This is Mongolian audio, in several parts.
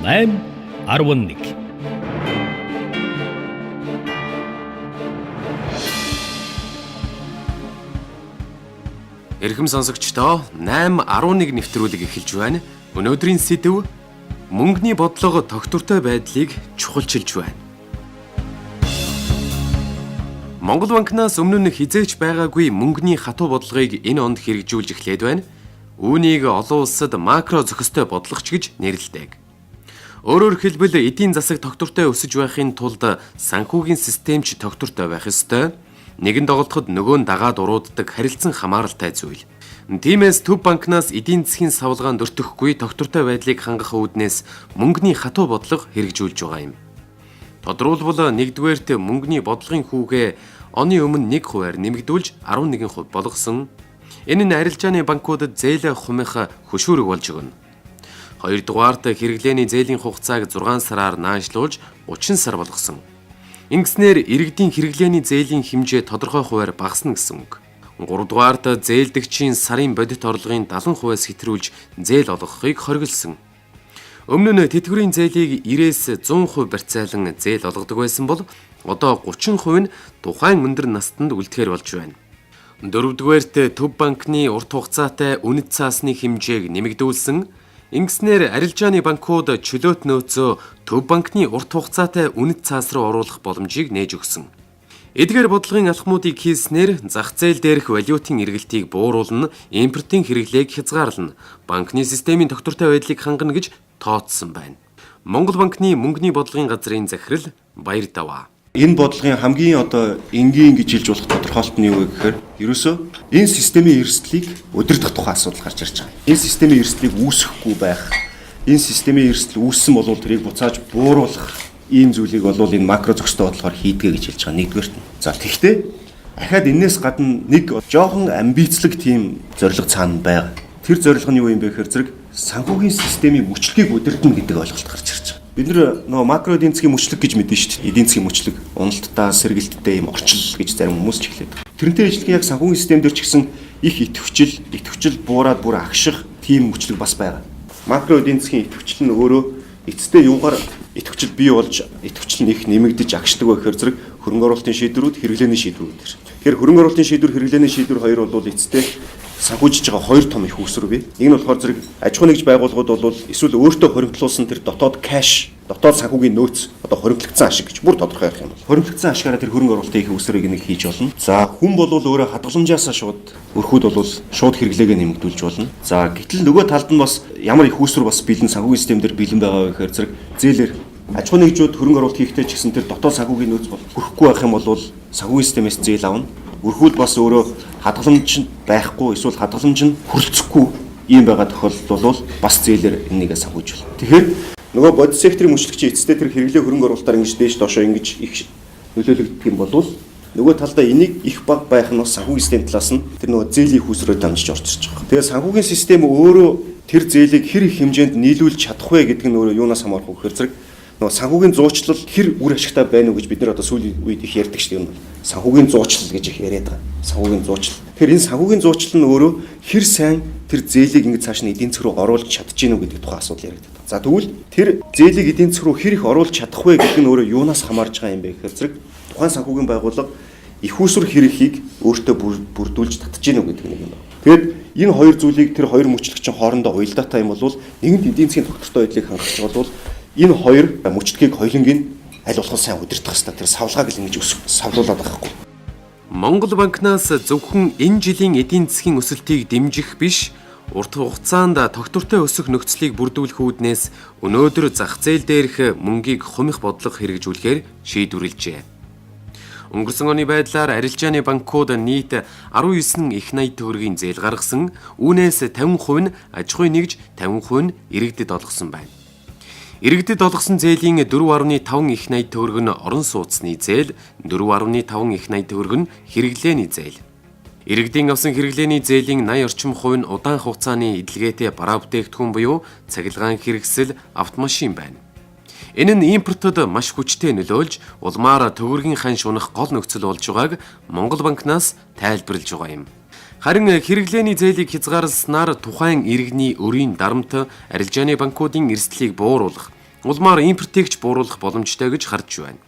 8.11. Эрхэм сонсогчдоо 8.11 нэвтрүүлэг эхэлж байна. Өнөөдрийн сэдэв мөнгөний бодлого тогтвортой байдлыг чухалчилж байна. Монгол банкнаас өмнө нь хизээч байгаагүй мөнгөний хатуу бодлогыг энэ онд хэрэгжүүлж эхлээд байна. Үүнийг олон улсад макро зохистой бодлогоч гэж нэрлэдэг. Өөрөөр хэлбэл эдийн засаг тогтвортой өсөж байхын тулд санхүүгийн системч тогтвортой байх ёстой. Нэгэн доголдоход нөгөө нь дагаад урууддаг харилцан хамааралтай зүйл. Тиймээс Төв банкнаас эдийн засгийн савлгаанд өртөхгүй тогтвортой байдлыг хангах үүднээс мөнгөний хатуу бодлого хэрэгжүүлж байгаа юм. Тодорхойлбол нэгдүгээрт мөнгөний бодлогын хүүгээ оны өмнө 1%-аар нэмэгдүүлж 11% болгосон. Энэ нь арилжааны банкудад зээл хумих хөшүүрэг болж өгнө. Хоёрдугаарт хэрэглээний зээлийн хугацааг 6 сараар наажлуулж 30 сар болгосон. Ингэснээр иргэдийн хэрэглээний зээлийн хэмжээ тодорхой хувиар багасна гэсэн үг. Гуравдугаарт зээлдэгчийн сарын бодит орлогын 70%-аас хэтрүүлж зээл олгохыг хориглосон. Өмнө нь тэтгэврийн зээлийг 90-ээс 100% барьцаалан зээл олгодог байсан бол одоо 30% нь тухайн өндөр настанд үлдэхээр болж байна. Дөрөвдүгээрт Төв банкны урт хугацаатай үнэт цаасны хэмжээг нэмэгдүүлсэн. Ингэснээр арилжааны банкуд чөлөөт нөөцөө Төв банкны урт хугацаатай үнэт цаас руу оруулах боломжийг нээж өгсөн. Эдгээр бодлогын алхмуудыг хийснээр зах зээл дээрх валютын эргэлтийг бууруулна, импортын хэрэглээг хязгаарлана, банкны системийн тогтвортой байдлыг хангана гэж тооцсон байна. Монгол банкны мөнгөний бодлогын газрын захирал Баярдаваа. Энэ бодлогын хамгийн энгийн гэж хэлж болох тодорхойлолт нь юу вэ гэхээр ерөөсөө энэ системийн эрсдлийг удирдах тухай асуудал гарч ирж байгаа. Энэ системийн эрсдлийг үүсгэхгүй байх, энэ системийн эрсдэл үүссэн бол тэрийг буцааж бууруулах ийм зүйлийг бол энэ макро зохистой бодлогоор хийдгээ гэж хэлж байгаа нэгдүгээрт нь. За тэгвэл ахаад энээс гадна нэг жоохон амбицлог тийм зорилго цаана байгаа. Тэр зорилго нь юу юм бэ гэхээр зэрэг санхүүгийн системийн мөчлөгийг удирдна гэдэг ойлголт гарч ирж байгаа. Бид нөгөө макро эдийн засгийн мөчлөг гэж мэднэ шүү дээ. Эдийн засгийн мөчлөг, уналттай, сэргэлттэй ийм орчил гэж зарим хүмүүс ч хэлээд байгаа. Тэрнтэй ижилхэн яг санхүүгийн систем дээр ч гэсэн их идэвхжил буураад бүр агших тийм мөчлөг бас байгаа. Макро эдийн засгийн идэвхжил нь өөрөө эцэстээ юугаар идэвхжил бий болж идэвхжил нь их нэмэгдэж агшдаг вэ гэхээр зэрэг хөрөнгө оруулалтын шийдвэрүүд, хэрэглээний шийдвэрүүд. Тэгэхээр хөрөнгө оруулалтын шийдвэр, хэрэглээний шийдвэр хоёр бол эцэстээ санхүүжиж байгаа хоёр том их үүсвэр бий. Нэг нь болохоор зэрэг аж ахуй нэгж байгууллагууд бол эсвэл өөртөө хоригдлуулсан тэр дотоод кэш, дотоод санхүүгийн нөөц хоригдлогдсон ашиг гэж бүр тодорхой ярих юм бол. Хоригдлогдсон ашигаараа тэр хөрөнгө оруулалтын их үүсвэрийг нэг хийж болно. За хүн бол өөрөө хадгаламжаасаа шууд өрхүүд бол шууд хэрэглээгээ нэмэгдүүлж болно. За гэтэл нөгөө талд нь бас ямар их үүсвэр бас бэлэн санхүүгийн систем дээр бэлэн байгаа вэ гэхээр зэрэг зээлэр аж ахуй нэгжүүд хөрөнгө оруулалт хийхдээ ч гэсэн тэр дотоод санхүүгийн нөөц бол хүрхгүй байх юм бол санхүүгийн системээс зээл авна. Өрхүүд бас өөрөө хадгаламж байхгүй эсвэл хадгаламж нь хүрэлцэхгүй ийм байгаа тохиолдолд бол бас зээлэр энэнийг санхүүж байна. Тэгэхээр нөгөө бодис секторын мөчлөгчийн эцэстээ тэр хэрэглээ хөрөнгө оруулалтаар ингэж дээш доошоо ингэж их нөлөөлөгдөх юм бол нөгөө талдаа энийг их баг байх нь бас санхүүгийн систем талаас нь тэр нөгөө зээлийн хүүсрээр дамжиж орж ирж байгаа. Тэгэхээр санхүүгийн систем өөрөө тэр зээлийг хэр их хэмжээнд нийлүүлж чадах вэ гэдэг нь өөрөө юунаас хамаарах вэ гэхээр зэрэг нөгөө санхүүгийн зуучлал хэр үр ашигтай байна уу гэж бид нар одоо сүүлийн үед их ярьдаг шүү дээ. Санхүүгийн зуучлал гэж их яриад байгаа. Санхүүгийн зуучлал. Тэгэхээр энэ санхүүгийн зуучлал нь өөрөө хэр сайн тэр зээлийг ингэж цааш нь эдийн засаг руу оруулж чадчихэв үү гэдэг тухай асуудал яриад байгаа. За тэгвэл тэр зээлийг эдийн засаг руу хэр их оруулж чадах вэ гэдэг нь өөрөө юунаас хамаарж байгаа юм бэ гэхээр зэрэг тухайн санхүүгийн байгууллага их үүсвэр хэрэглийг өөртөө бүрдүүлж татчихэв үү гэдэг нэг юм байна. Тэгэд энэ хоёр зүйлийг тэр хоёр мөчлөгчийн хоорондоо уялдаатай юм бол нэгэнт эдийн засгийн тогтвортой байдлыг хангах бол энэ хоёр мөчлөгийг хоёулангийн аль болох сайн удирдах хэрэгтэй. Тэр савлгааг л ингэж савлуулаад байхгүй. Монгол банкнаас зөвхөн энэ жилийн эдийн засгийн өсөлтийг дэмжих биш, урт хугацаанд тогтвортой өсөх нөхцөлийг бүрдүүлэх үүднээс өнөөдөр зах зээл дээрх мөнгийг хумих бодлого хэрэгжүүлэхээр шийдвэрлэжээ. Өнгөрсөн оны байдлаар арилжааны банкуд нийт 19 их 80 төгрөгийн зээл гаргасан. Үүнээс 50% нь аж ахуй нэгж, 50% нь иргэдэд олгосон байна. Иргэдэд олгосон зээлийн 4.5 их 80 төгрөг нь орон сууцны зээл, 4.5 их 80 төгрөг нь хэрэглээний зээл. Иргэдийн авсан хэрэглээний зээлийн 80 орчим хувь нь удаан хугацааны эдлгээтэй бараа бүтээгдэхүүн буюу цахилгаан хэрэгсэл, автомашин байна. Энэ нь импортод маш хүчтэй нөлөөлж, улмаар төгрөгийн ханш унах гол нөхцөл болж байгааг Монгол банкнаас тайлбарлаж байгаа юм. Харин хэрэглээний зээлийг хязгаарласнаар тухайн иргэний өрийн дарамт арилжааны банкуудын эрсдлийг бууруулах, улмаар импортыг ч бууруулах боломжтой гэж харж байна.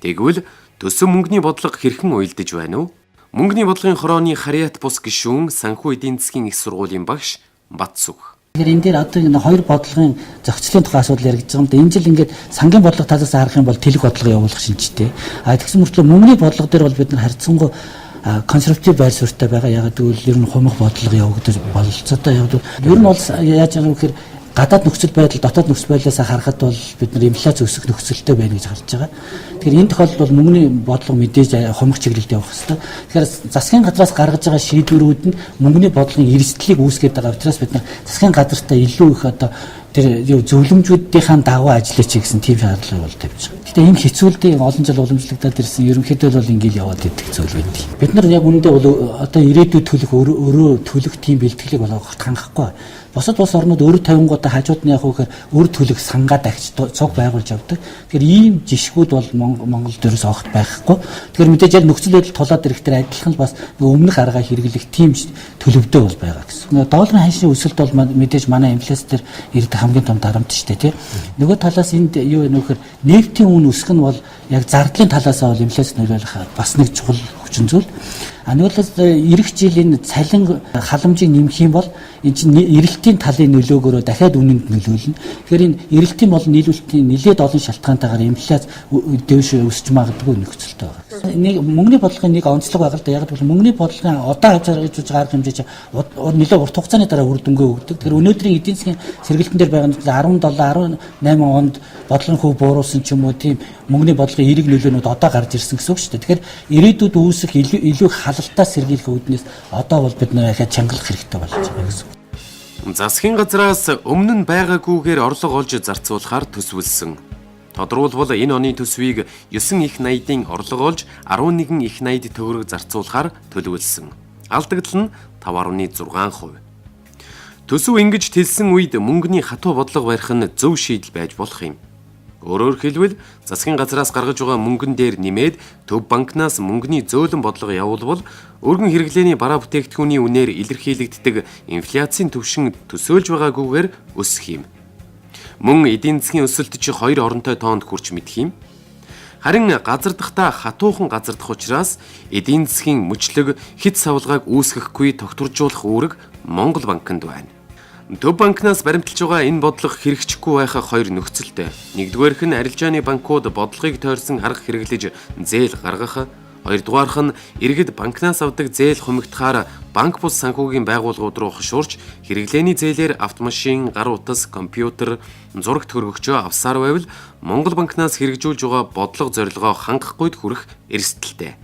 Тэгвэл төсөв мөнгөний бодлого хэрхэн уялдаж байна вэ? Мөнгөний бодлогын хорооны Харьяат бус гишүүн санхүү эдийн засгийн их сургуулийн багш Батсүх. Тэгэхээр энэ дээр одоо энэ хоёр бодлогын зохицлын тухай асуудал яригдж байгаа юм да. Энэ жил ингээд сангийн бодлого талаас харах юм бол тэлэг бодлого явуулах шинжтэй. Тэгсэн мөртлөө мөнгөний бодлого дээр бол бид нар харьцангуй консерватив байр суурьтай байгаа. Яг гэвэл ер нь хумх бодлого явагдаж бололцоотой явагдав. Ер нь бол яаж байгаа вэ гэхээр гадаад нөхцөл байдал, дотоод нөхцөл байдлаас харахад бол бид нар инфляц өсөх нөхцөлтэй байна гэж харж байгаа. Тэгэхээр энэ тохиолдолд бол мөнгөний бодлого мэдээж хумх чиглэлд явах хэрэгтэй. Тэгэхээр засгийн газраас гаргаж байгаа шийдвэрүүд нь мөнгөний бодлогын эрсдлийг үүсгэж байгаа учраас бид нар засгийн газартаа илүү их одоо тэр зөвлөмжүүдийн дагуу ажиллаж чи гэсэн тийм шаардлага бол тавьж байгаа. Гэтэ ийм хэцүүлдийн олон жил уламжлагдаад ирсэн ерөнхийдөө бол ингээл яваад идэх зүйл байдаг. Бид нар яг үүндээ бол одоо ирээдүйд төлөх өөрөө төлөх тийм бэлтгэлийг болгоход хангахгүй. Бусад улс орнууд өөр тавингуудаа хажууд нь яг үхээр өөр төлөх сангаа дахиж цуг байгуулж авдаг. Тэгэхээр ийм жишгүүд бол Монгол дээрээс огт байхгүй. Тэгэхээр мэдээж яг нөхцөл байдал тулаад ирэхдээ адилхан л бас өмнөх аргаа хэрэглэх тийм төлөвтэй бол байгаа гэсэн. Долларын ханшийн өсөлт бол мэдээж манай инфляц дээр ирдэг хамгийн том дарамт шүү дээ, тийм. Нөгөө талаас энд юу вэ нөхөр нефтийн үн өсөх нь бол яг зардлын талаасаа бол инфляц нөлөөлөх бас нэг чухал хүчин зүйл. Нэгдүгээр эх жилийн цалин халамжийг нэмэх юм бол энэ чинь эрэлтийн талын нөлөөгөөрөө дахиад үнэнд нөлөөлнө. Тэгэхээр энэ эрэлтийн болон нийлүүлэлтийн нэлээд олон шалтгаантайгаар инфляц дээш өсч магадгүй нөхцөлтэй байгаа. Нэг мөнгөний бодлогын нэг онцлог байгаа л да. Яг гэвэл мөнгөний бодлогын одоо авч гарах хэмжээ чинь нэлээд урт хугацааны дараа үр дүнгээ өгдөг. Тэгэхээр өнөөдрийн эдийн засгийн сэргэлтэн дээр байгаа нь 17, 18 онд бодлогын хөв бууруулсан ч юм уу тийм мөнгөний бодлогын эерэг нөлөөнүүд одоо гарч ирсэн гэсэн үг шүү дээ. Тэгэхээр ирээдүйд үүсэх илүү халалтаас сэргийлэх үүднээс одоо бол бид нэр ахаа чангалах хэрэгтэй болж байгаа гэсэн. Засгийн газраас өмнө нь байгаагүйгээр орлого олж зарцуулахаар төсвөлсөн. Тодорхойлбол энэ оны төсвийг 9 их найдын орлого олж 11 их найд төгрөг зарцуулахаар төлөвлөсөн. Алдагдал нь 5.6%. Төсөв ингэж тэлсэн үед мөнгөний хатуу бодлого барих нь зөв шийдэл байж болох юм. Өөрөөр хэлбэл засгийн газраас гаргаж байгаа мөнгөн дээр нэмээд төв банкнаас мөнгөний зөөлөн бодлого явуулбал өргөн хэрэглээний бараа бүтээгдэхүүний үнээр илэрхийлэгддэг инфляцийн түвшин төсөөлж байгаагүйгээр өсөх юм. Мөн эдийн засгийн өсөлт чи 2 оронтой тоонд хүрч мэдэх юм. Харин газардахдаа хатуухан газардах учраас эдийн засгийн мөчлөг хэт савлгааг үүсгэхгүй тогтворжуулах үүрэг Монгол банкнд байна. Төв банкнаас баримталж байгаа энэ бодлого хэрэгжихгүй байхаа хоёр нөхцөлтэй. Нэгдүгээрх нь арилжааны банкуд бодлогыг тойрсон арга хэрэглэж зээл гаргах, хоёрдугаарх нь иргэд банкнаас авдаг зээл хумигдахаар банк бус санхүүгийн байгууллагууд руу хошуурч хэрэглээний зээлээр автомашин, гар утас, компьютер, зурагт хөргөгчөө авсаар байвал Монгол банкнаас хэрэгжүүлж байгаа бодлого зорилгоо хангахгүйд хүрэх эрсдэлтэй.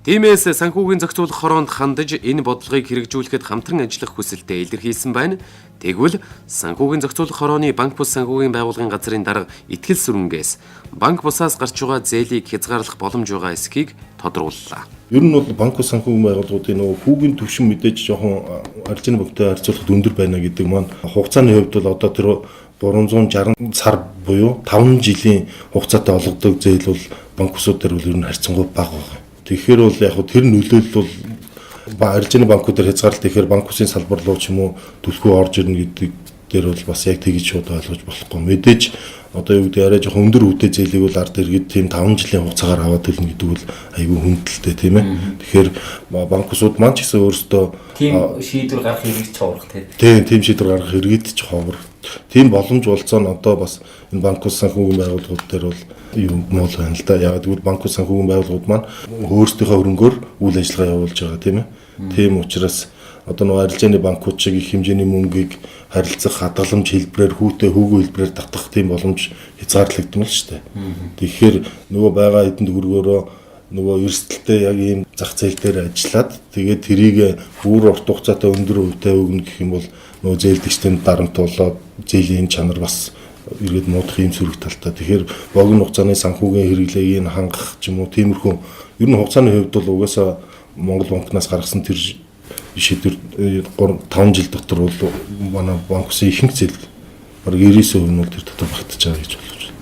Тиймээс санхүүгийн зохицуулах хороонд хандаж энэ бодлогыг хэрэгжүүлэхэд хамтран ажиллах хүсэлтэд илэрхийлсэн байна. Тэгвэл санхүүгийн зохицуулах хорооны банк бус санхүүгийн байгууллагын газрын дарга итгэл сүрэнгээс банк бусаас гарч байгаа зээлийг хязгаарлах боломж байгаа эсхийг тодрууллаа. Ер нь бол банк бус санхүүгийн байгууллагуудын нөгөө хүүгийн түвшин мэдээж жоохон арилжааны банктай харьцуулахад өндөр байна гэдэг маань хугацааны хувьд бол одоо тэр 360 сар буюу 5 жилийн хугацаатай олгодог зээл бол банк бусууд дээр бол ер нь харьцангуй бага байна. Тэгэхээр бол яг тэр нөлөөлөл бол арилжааны банкудаар хязгаарлалт ихээр банк усын салбар руу ч юм уу төлхөө орж ирнэ гэдэг дээр бол бас яг тэгж шууд ойлгож болохгүй. Мэдээж одоо юу гэдэг арай жоохон өндөр үедээ зээлийг бол ард иргэд тийм 5 жилийн хугацаагаар аваад төлнө гэдэг бол айгүй хүндэлтэй тийм ээ. Тэгэхээр банк усууд маань ч гэсэн өөрсдөө тийм шийдвэр гаргах хэрэгж ховрох тийм шийдвэр гаргах хэрэгэд ч ховор. Тийм боломж болцоо нь одоо бас энэ банк ус санхүүгийн байгууллагууд дээр бол юм мол байна л да. Яг тэгвэл банк ус санхүүгийн байгууллагууд маань өөрсдийнхөө хөрөнгөөр үйл ажиллагаа явуулж байгаа тийм ээ. Тийм учраас одоо нөгөө арилжааны банкуд шиг их хэмжээний мөнгийг харилцах хадгаламж хэлбэрээр хүүгөө хэлбэрээр татах тийм боломж хязгаарлагдмал шүү дээ. Тэгэхээр нөгөө байгаа хэдэн төгрөгөөрөө нөгөө эрсдэлтэй яг ийм зах зээл дээр ажиллаад тэгээд тэрийг бүр урт хугацаатай өндөр хувьтай өгнө гэх юм бол нөгөө зээлдэгчдэнд дарамт болоод зээлийн чанар бас иргэд муудах юм сөрөг талтай. Тэгэхээр богино хугацааны санхүүгийн хэрэглээг хангах ч юм уу тиймэрхүү ер нь хугацааны хувьд бол угаасаа Монгол банкнаас гаргасан тэр шийдвэр 5 жил дотор бол манай банк усын ихэнх зээл баг 99% нь бол тэр дотор багтаж байгаа гэж болж байна.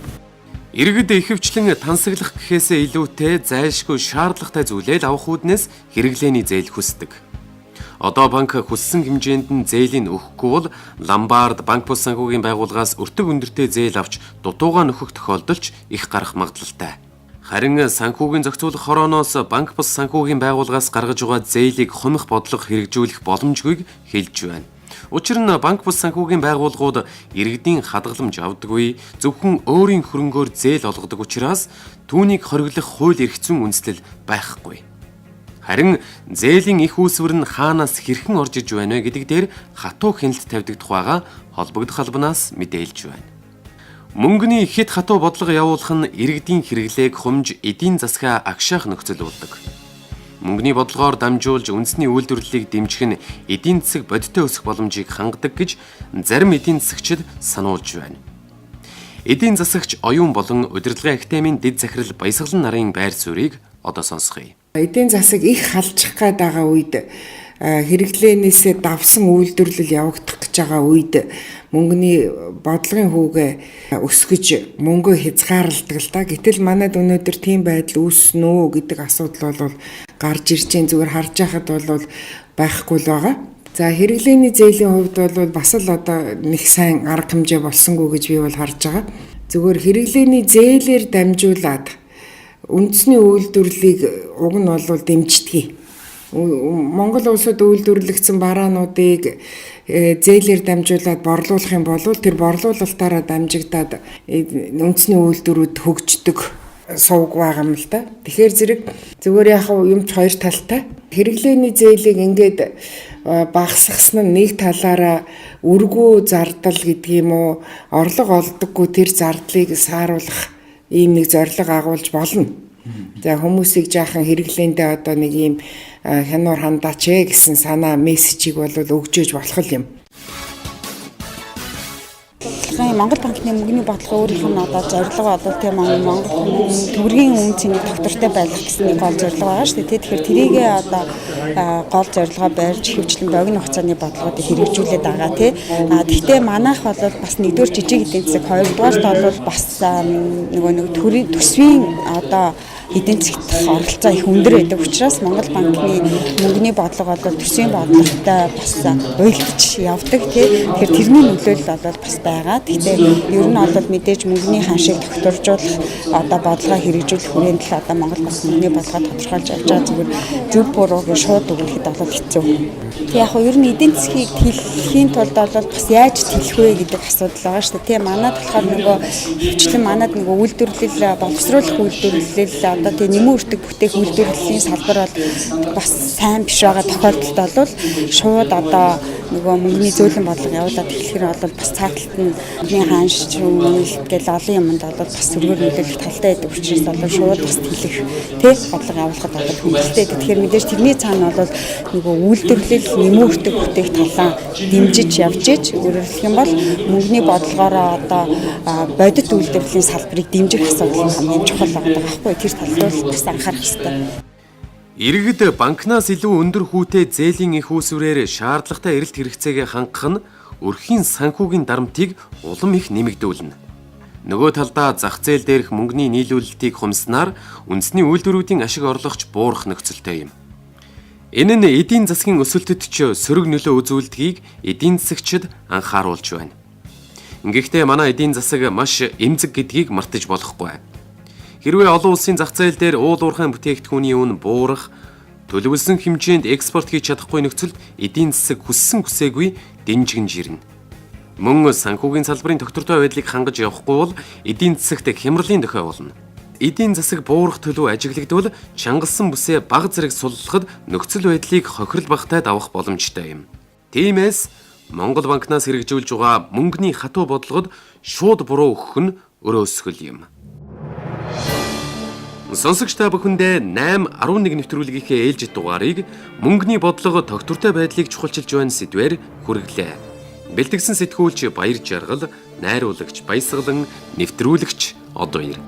Иргэд ихэвчлэн тансаглах гэхээсээ илүүтэй зайлшгүй шаардлагатай зүйлээ авах үүднээс хэрэглээний зээл хүсдэг. Одоо банк хүссэн хэмжээнд нь зээлийг өгөхгүй бол ломбард банк бус санхүүгийн байгууллагаас өртөг өндөртэй зээл авч дутуугаа нөхөх тохиолдолч их гарах магадлалтай. Харин санхүүгийн зохицуулах хорооноос банк бус санхүүгийн байгууллагаас гаргаж байгаа зээлийг хумих бодлого хэрэгжүүлэх боломжгүйг хэлж байна. Учир нь банк бус санхүүгийн байгууллагууд иргэдийн хадгаламж авдаггүй, зөвхөн өөрийн хөрөнгөөр зээл олгодог учраас түүнийг хориглох хууль эрх зүйн үндэслэл байхгүй. Харин зээлийн их үүсвэр нь хаанаас хэрхэн орж иж байна вэ гэдэг дээр хатуу хяналт тавьдаг тухайга холбогдох албанаас мэдээлж байна. Мөнгөний хэд хатуу бодлого явуулах нь иргэдийн хэрэглээг хумж эдийн засгаа агшаах нөхцөл болдог. Мөнгөний бодлогоор дамжуулж үндэсний үйлдвэрлэлийг дэмжих нь эдийн засаг бодиттой өсөх боломжийг хангадаг гэж зарим эдийн засагчид сануулж байна. Эдийн засагч оюун болон удирдлагын академийн дэд захирал Баясгалан нарын байр суурийг одоо сонсгоё. Эдийн засаг их халдчих гээд байгаа үед хэрэглээнээсээ давсан үйлдвэрлэл явагдах гэж байгаа үед мөнгөний бодлогын хүүгээ өсгөж мөнгөө хязгаарладаг л да. Гэтэл манайд өнөөдөр тийм байдал үүснэ үү гэдэг асуудал бол гарч ирж байна. Зүгээр харж байхад бол байхгүй л байгаа. За хэрэглээний зээлийн хувьд бол бас л одоо нэг сайн арга хэмжээ болсонгүй гэж би бол харж байгаа. Зүгээр хэрэглээний зээлээр дамжуулаад үндэсний үйлдвэрлэлийг уг нь бол дэмждэг. Монгол улсад үйлдвэрлэгдсэн бараануудыг зээлээр дамжуулаад борлуулах юм бол тэр борлуулалтаараа дамжигдаад үндэсний үйлдвэрүүд хөгждөг сувг байгаа юм л да. Тэгэхээр зэрэг зүгээр яг юмч хоёр талтай. Хэрэглээний зээлийг ингээд багасгасан нь нэг талаараа үргүү зардал гэдэг юм уу, орлого олдоггүй тэр зардлыг сааруулах ийм нэг зорилго агуулж болно. За хүмүүсийг жаахан хэрэглээндээ одоо нэг ийм хянуур хандаач гэсэн санаа мессежийг бол өгжөөж болох юм. Монгол банкны мөнгөний бодлого өөрийнх нь одоо зорилго одоо тийм Монгол төгрөгийн үнэ цэнийг тогтвортой байлгах гэсэн нэг гол зорилго байгаа шүү дээ. Тэгэхээр тэрийгээ одоо гол зорилгоо барьж хөвчлэн богино хугацааны бодлогуудыг хэрэгжүүлээд байгаа тий. Гэхдээ манайх бол бас нэгдүгээр жижиг эдийн засаг, хоёрдугаарт бол бас нэг төрийн төсвийн одоо эдийн засгт оролцоо их өндөр байдаг учраас Монгол банкны мөнгөний бодлого бол төсвийн бодлоготой бас уялдаж явдаг тий. Тэгэхээр тэрний нөлөөлөл бол бас байгаа. Гэхдээ ер нь бол мэдээж мөнгөний ханшийг тогтворжуулах одоо бодлогоо хэрэгжүүлэх хүрээнд л одоо Монгол банк мөнгөний бодлогоо тодорхойлж явж байгаа. Зүгээр зөв бурууг шууд өгөхөд бол хэцүү. Тэг яг ер нь эдийн засгийг тэлхийн тулд бол бас яаж тэлэх вэ гэдэг асуудал байгаа шүү дээ. Тий манайд болохоор нөгөө хвчлэн манайд нөгөө үйлдвэрлэл боловсруулах үйлдвэрлэл одоо тий нэмэн өртөг бүтээх үйлдвэрлэлийн салбар бол бас сайн биш байгаа тохиолдолд бол шууд одоо нөгөө мөнгөний зөөлөн бодлого явуулаад эхлэхээр бол бас цааталт нь бидний хаанш үнэлт гэл олон юмд бол бас сөргөөр нөлөөлөх талтай байдаг учраас бол шууд бас тэлэх тий бодлого явуулахад бол хүндэтэй. Тэгэхээр мэдээж тэрний цаана бол нөгөө үйлдвэрлэл нэмэн өртөг бүтээх талаа дэмжиж явж иж өөрөөр хэлэх юм бол мөнгөний бодлогоороо одоо бодит үйлдвэрлэлийн салбарыг дэмжих асуудал нь хамгийн чухал байгаа байхгүй. Тэр талд бас анхаарах хэрэгтэй. Иргэд банкнаас илүү өндөр хүүтэй зээлийн их үүсвэрээр шаардлагатай эрэлт хэрэгцээгээ хангах нь өрхийн санхүүгийн дарамтыг улам их нэмэгдүүлнэ. Нөгөө талдаа зах зээл дээрх мөнгөний нийлүүлэлтийг хумснаар үндэсний үйлдвэрүүдийн ашиг орлогоч буурах нөхцөлтэй юм. Энэ нь эдийн засгийн өсөлтөд ч сөрөг нөлөө үзүүлдгийг эдийн засагчид анхааруулж байна. Гэхдээ манай эдийн засаг маш эмзэг гэдгийг мартаж болохгүй. Хэрвээ олон улсын зах зээл дээр уул уурхайн бүтээгдэхүүний үн буурах, төлөвлөсөн хэмжээнд экспорт хийж чадахгүй нөхцөлд эдийн засаг хүссэн хүсээгүй дэмжигнж ирнэ. Мөн санхүүгийн салбарын тогтвортой байдлыг хангаж явахгүй бол эдийн засагт хямралын дохио болно. Эдийн засаг буурах төлөв ажиглагдвал чангалсан бүсээ бага зэрэг суллахад нөхцөл байдлыг хохирол багтаад авах боломжтой юм. Тиймээс Монгол банкнаас хэрэгжүүлж байгаа мөнгөний хатуу бодлогод шууд буруу өгөх нь өрөөсгөл юм. Сонсогч та бүхэндээ 8-11 нэвтрүүлгийнхээ ээлжид дугаарыг мөнгөний бодлого тогтвортой байдлыг чухалчилж байна сэдвээр хүргэлээ. Бэлтгэсэн сэтгүүлч Баяр Жаргал, найруулагч Баясгалан, нэвтрүүлэгч Од Баяр.